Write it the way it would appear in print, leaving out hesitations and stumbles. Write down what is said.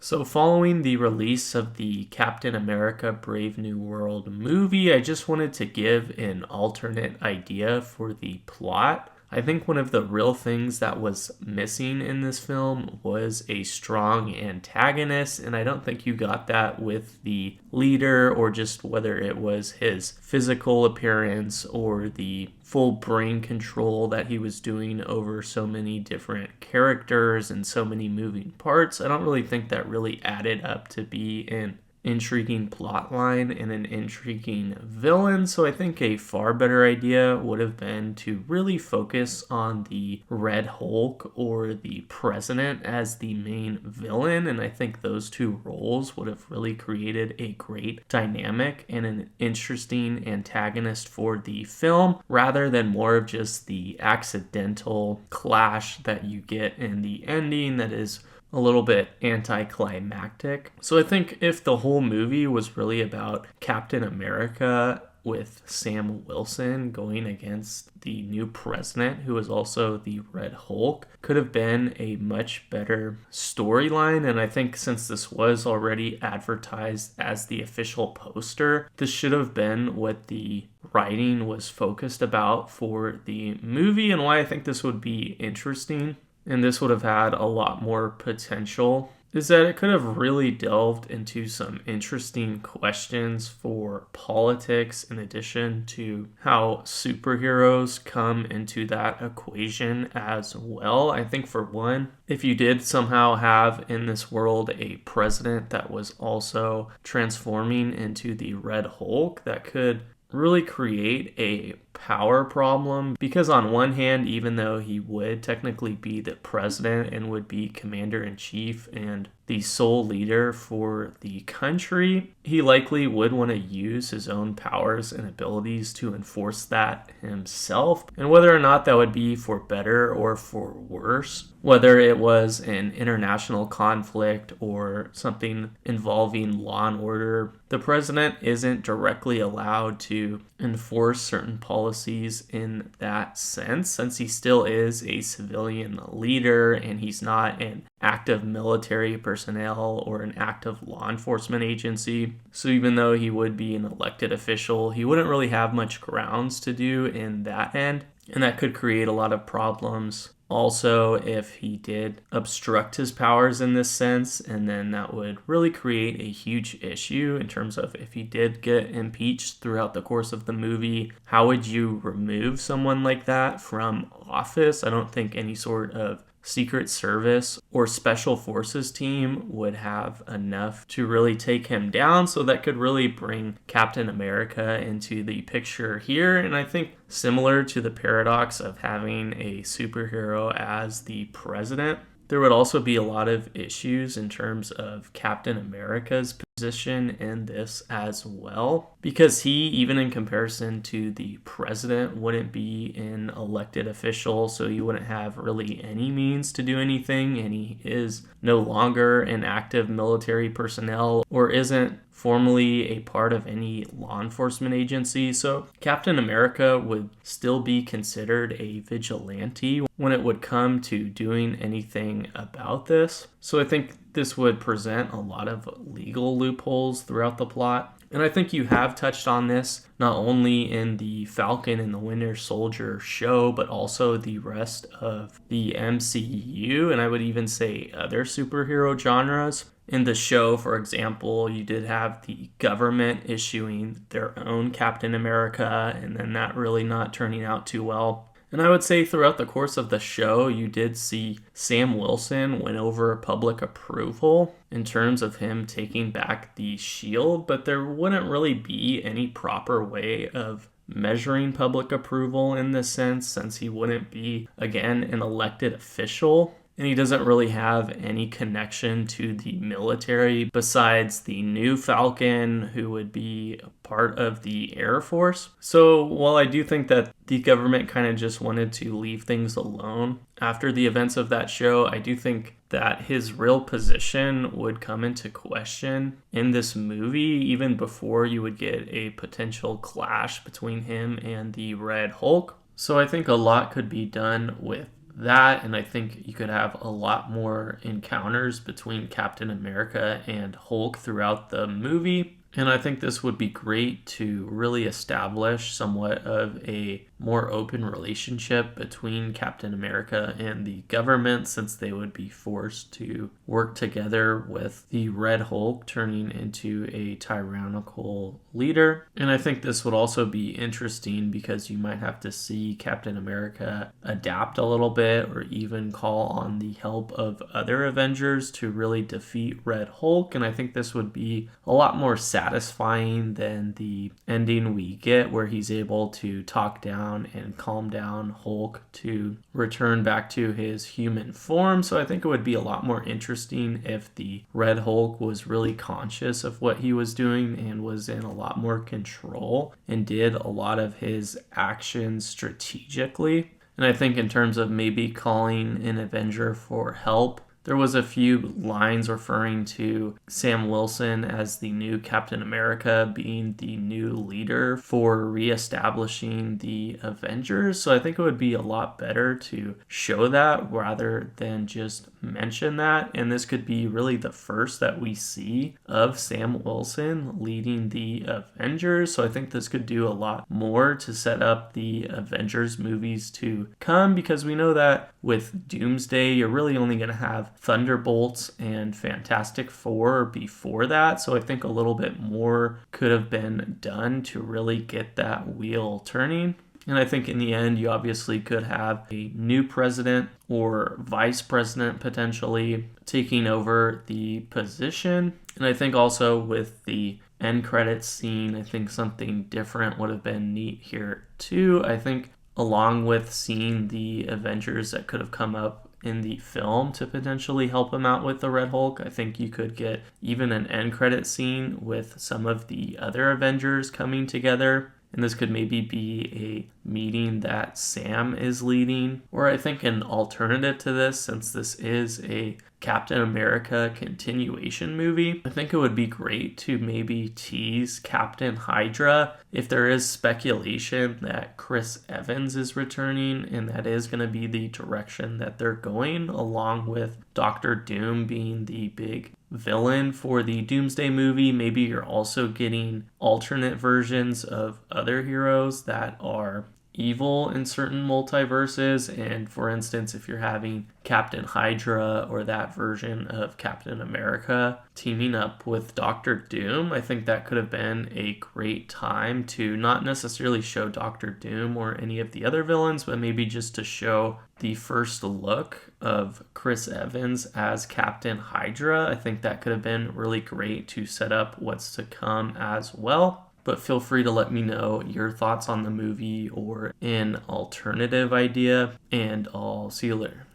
So, following the release of the Captain America Brave New World movie, I just wanted to give an alternate idea for the plot. I think one of the real things that was missing in this film was a strong antagonist, and I don't think you got that with the leader, or just whether it was his physical appearance or the full brain control that he was doing over so many different characters and so many moving parts. I don't really think that really added up to be an intriguing plot line and an intriguing villain. So I think a far better idea would have been to really focus on the Red Hulk or the President as the main villain, and I think those two roles would have really created a great dynamic and an interesting antagonist for the film, rather than more of just the accidental clash that you get in the ending that is a little bit anticlimactic. So I think if the whole movie was really about Captain America with Sam Wilson going against the new president, who is also the Red Hulk, could have been a much better storyline. And I think since this was already advertised as the official poster, this should have been what the writing was focused about for the movie, and why I think this would be interesting and this would have had a lot more potential, is that it could have really delved into some interesting questions for politics, in addition to how superheroes come into that equation as well. I think, for one, if you did somehow have in this world a president that was also transforming into the Red Hulk, that could really create a power problem, because on one hand, even though he would technically be the president and would be commander-in-chief and the sole leader for the country, he likely would want to use his own powers and abilities to enforce that himself. And whether or not that would be for better or for worse, whether it was an international conflict or something involving law and order, the president isn't directly allowed to enforce certain policies in that sense, since he still is a civilian leader and he's not an active military personnel or an active law enforcement agency. So even though he would be an elected official, he wouldn't really have much grounds to do in that end, and that could create a lot of problems. Also, if he did obstruct his powers in this sense, and then that would really create a huge issue in terms of if he did get impeached throughout the course of the movie, how would you remove someone like that from office? I don't think any sort of Secret Service or Special Forces team would have enough to really take him down, so that could really bring Captain America into the picture here. And I think similar to the paradox of having a superhero as the president, there would also be a lot of issues in terms of Captain America's position in this as well, because he, even in comparison to the president, wouldn't be an elected official, so he wouldn't have really any means to do anything, and he is no longer an active military personnel or isn't formally a part of any law enforcement agency. So Captain America would still be considered a vigilante when it would come to doing anything about this. So I think this would present a lot of legal loopholes throughout the plot. And I think you have touched on this not only in the Falcon and the Winter Soldier show, but also the rest of the MCU, and I would even say other superhero genres. In the show, for example, you did have the government issuing their own Captain America, and then that really not turning out too well. And I would say throughout the course of the show, you did see Sam Wilson win over public approval in terms of him taking back the shield, but there wouldn't really be any proper way of measuring public approval in this sense, since he wouldn't be, again, an elected official. And he doesn't really have any connection to the military besides the new Falcon, who would be a part of the Air Force. So while I do think that the government kind of just wanted to leave things alone after the events of that show, I do think that his real position would come into question in this movie, even before you would get a potential clash between him and the Red Hulk. So I think a lot could be done with that, and I think you could have a lot more encounters between Captain America and Hulk throughout the movie. And I think this would be great to really establish somewhat of a more open relationship between Captain America and the government, since they would be forced to work together with the Red Hulk turning into a tyrannical leader. And I think this would also be interesting because you might have to see Captain America adapt a little bit or even call on the help of other Avengers to really defeat Red Hulk. And I think this would be a lot more satisfying than the ending we get where he's able to talk down and calm down Hulk to return back to his human form. So I think it would be a lot more interesting if the Red Hulk was really conscious of what he was doing and was in a lot more control and did a lot of his actions strategically. And I think in terms of maybe calling an Avenger for help, there was a few lines referring to Sam Wilson as the new Captain America being the new leader for reestablishing the Avengers. So I think it would be a lot better to show that rather than just mention that. And this could be really the first that we see of Sam Wilson leading the Avengers. So I think this could do a lot more to set up the Avengers movies to come, because we know that with Doomsday, you're really only going to have Thunderbolts and Fantastic Four before that. So I think a little bit more could have been done to really get that wheel turning. And I think in the end, you obviously could have a new president or vice president potentially taking over the position. And I think also with the end credits scene, I think something different would have been neat here too. I think along with seeing the Avengers that could have come up in the film to potentially help him out with the Red Hulk, I think you could get even an end credit scene with some of the other Avengers coming together. And this could maybe be a meeting that Sam is leading. Or I think an alternative to this, since this is a Captain America continuation movie, I think it would be great to maybe tease Captain Hydra if there is speculation that Chris Evans is returning, and that is going to be the direction that they're going, along with Doctor Doom being the big villain for the Doomsday movie. Maybe you're also getting alternate versions of other heroes that are evil in certain multiverses. And for instance, if you're having Captain Hydra or that version of Captain America teaming up with Doctor Doom, I think that could have been a great time to not necessarily show Doctor Doom or any of the other villains, but maybe just to show the first look of Chris Evans as Captain Hydra. I think that could have been really great to set up what's to come as well. But feel free to let me know your thoughts on the movie or an alternative idea, and I'll see you later.